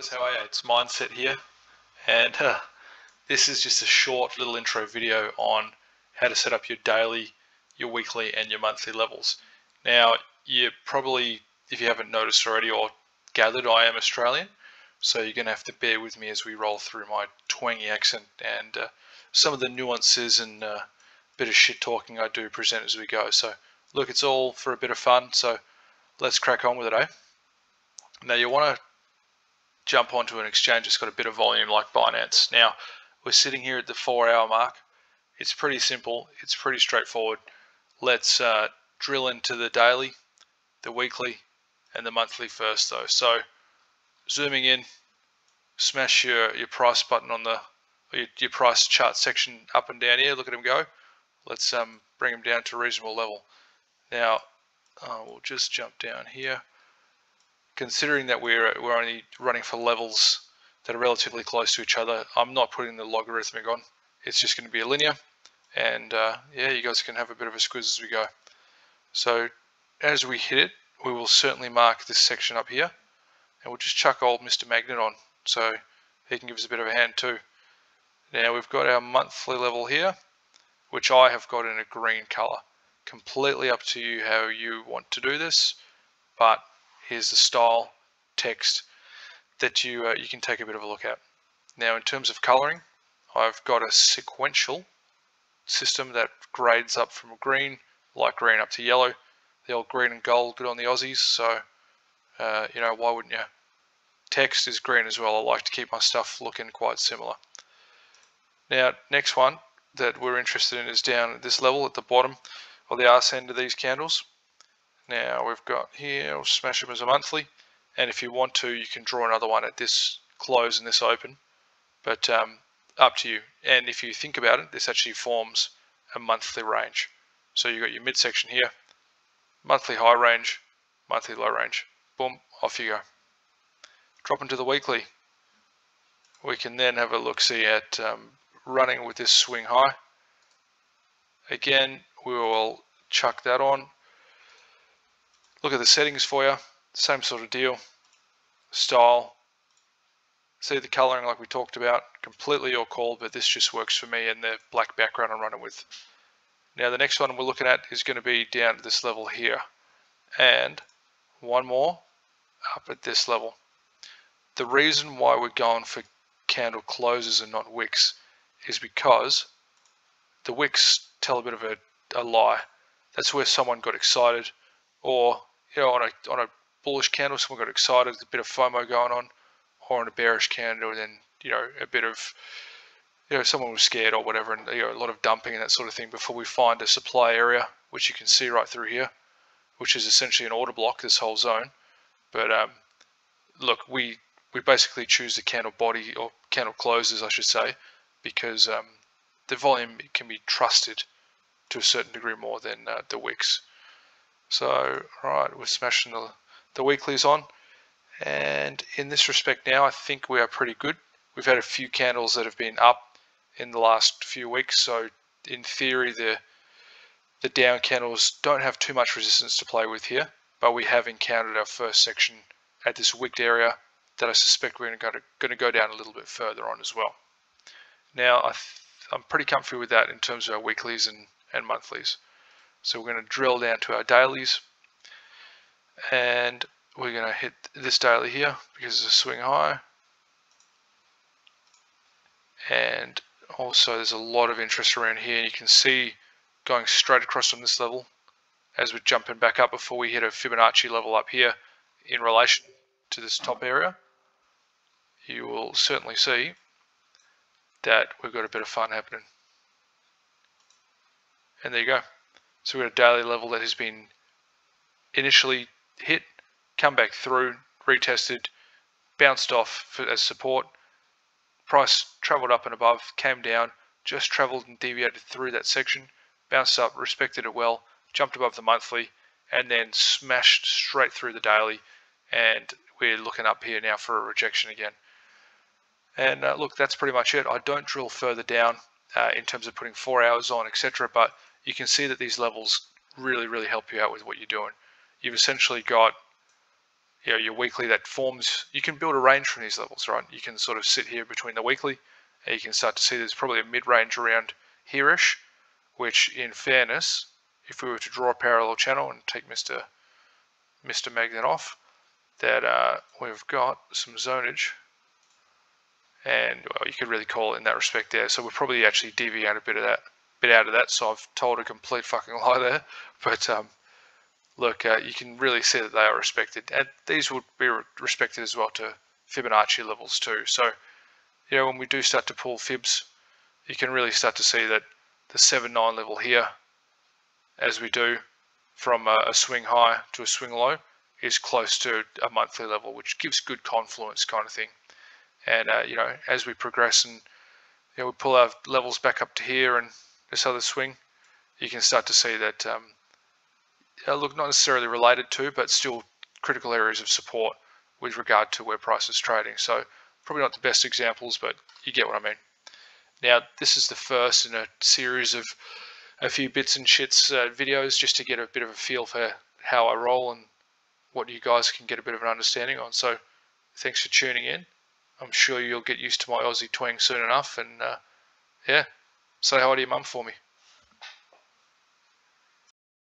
Guys, how are you? It's Mindset here, and this is just a short little intro video on how to set up your daily, your weekly, and your monthly levels. Now, you probably, if you haven't noticed already or gathered, I am Australian, so you're going to have to bear with me as we roll through my twangy accent and some of the nuances and bit of shit talking I do present as we go. So, look, it's all for a bit of fun, so let's crack on with it, eh? Now, you want to jump onto an exchange that's got a bit of volume like Binance. Now, we're sitting here at the 4-hour mark. It's pretty simple. It's pretty straightforward. Let's drill into the daily, the weekly, and the monthly first though. So, zooming in, smash your price button on the, or your price chart section up and down here. Look at them go. Let's bring them down to a reasonable level. Now, we'll just jump down here. Considering that we're only running for levels that are relatively close to each other, I'm not putting the logarithmic on. It's just going to be a linear, and yeah, you guys can have a bit of a squiz as we go. So as we hit it, we will certainly mark this section up here, and we'll just chuck old Mr. Magnet on so he can give us a bit of a hand too. Now we've got our monthly level here, which I have got in a green color. Completely up to you how you want to do this, but here's the style text that you can take a bit of a look at. Now, in terms of coloring, I've got a sequential system that grades up from green, light green, up to yellow. The old green and gold, good on the Aussies. So, you know, why wouldn't you? Text is green as well. I like to keep my stuff looking quite similar. Now, next one that we're interested in is down at this level at the bottom, or the arse end of these candles. Now we've got here, we'll smash them as a monthly, and if you want to, you can draw another one at this close and this open, but up to you. And if you think about it, this actually forms a monthly range. So you've got your midsection here, monthly high range, monthly low range. Boom, off you go. Drop into the weekly. We can then have a look-see at running with this swing high. Again, we will chuck that on. Look at the settings for you, same sort of deal, style, see the coloring like we talked about, completely your call, but this just works for me and the black background I'm running with. Now the next one we're looking at is going to be down at this level here, and one more up at this level. The reason why we're going for candle closes and not wicks is because the wicks tell a bit of a lie. That's where someone got excited, or you know, on a bullish candle, someone got excited, a bit of FOMO going on, or on a bearish candle, then you know, a bit of, you know, someone was scared or whatever, and you know, a lot of dumping and that sort of thing before we find a supply area, which you can see right through here, which is essentially an order block, this whole zone. But look, we basically choose the candle body, or candle closes I should say, because the volume can be trusted to a certain degree more than the wicks. So, alright, we're smashing the weeklies on, and in this respect now, I think we are pretty good. We've had a few candles that have been up in the last few weeks, so in theory the down candles don't have too much resistance to play with here, but we have encountered our first section at this wicked area that I suspect we're going to go down a little bit further on as well. Now, I'm pretty comfy with that in terms of our weeklies and monthlies. So we're going to drill down to our dailies, and we're going to hit this daily here because it's a swing high, and also there's a lot of interest around here. You can see going straight across from this level as we're jumping back up before we hit a Fibonacci level up here in relation to this top area. You will certainly see that we've got a bit of fun happening, and there you go. So we've got a daily level that has been initially hit, come back through, retested, bounced off as support, price travelled up and above, came down, just travelled and deviated through that section, bounced up, respected it well, jumped above the monthly, and then smashed straight through the daily, and we're looking up here now for a rejection again. And look, that's pretty much it. I don't drill further down in terms of putting 4 hours on, etc., but you can see that these levels really help you out with what you're doing. You've essentially got your weekly that forms, you can build a range from these levels, right? You can sort of sit here between the weekly, and you can start to see there's probably a mid-range around here-ish, which in fairness, if we were to draw a parallel channel and take Mr. Magnet off, that we've got some zonage, and well, you could really call it in that respect there. So we'll probably actually deviate a bit out of that. So I've told a complete fucking lie there, but look, you can really see that they are respected, and these would be respected as well to Fibonacci levels too. So, when we do start to pull fibs, you can really start to see that the 7-9 level here, as we do from a swing high to a swing low, is close to a monthly level, which gives good confluence kind of thing. And as we progress and we pull our levels back up to here and this other swing, you can start to see that look, not necessarily related to, but still critical areas of support with regard to where price is trading. So probably not the best examples, but you get what I mean. Now, this is the first in a series of a few bits and shits videos, just to get a bit of a feel for how I roll and what you guys can get a bit of an understanding on. So thanks for tuning in. I'm sure you'll get used to my Aussie twang soon enough, and yeah, say hi to your mum for me.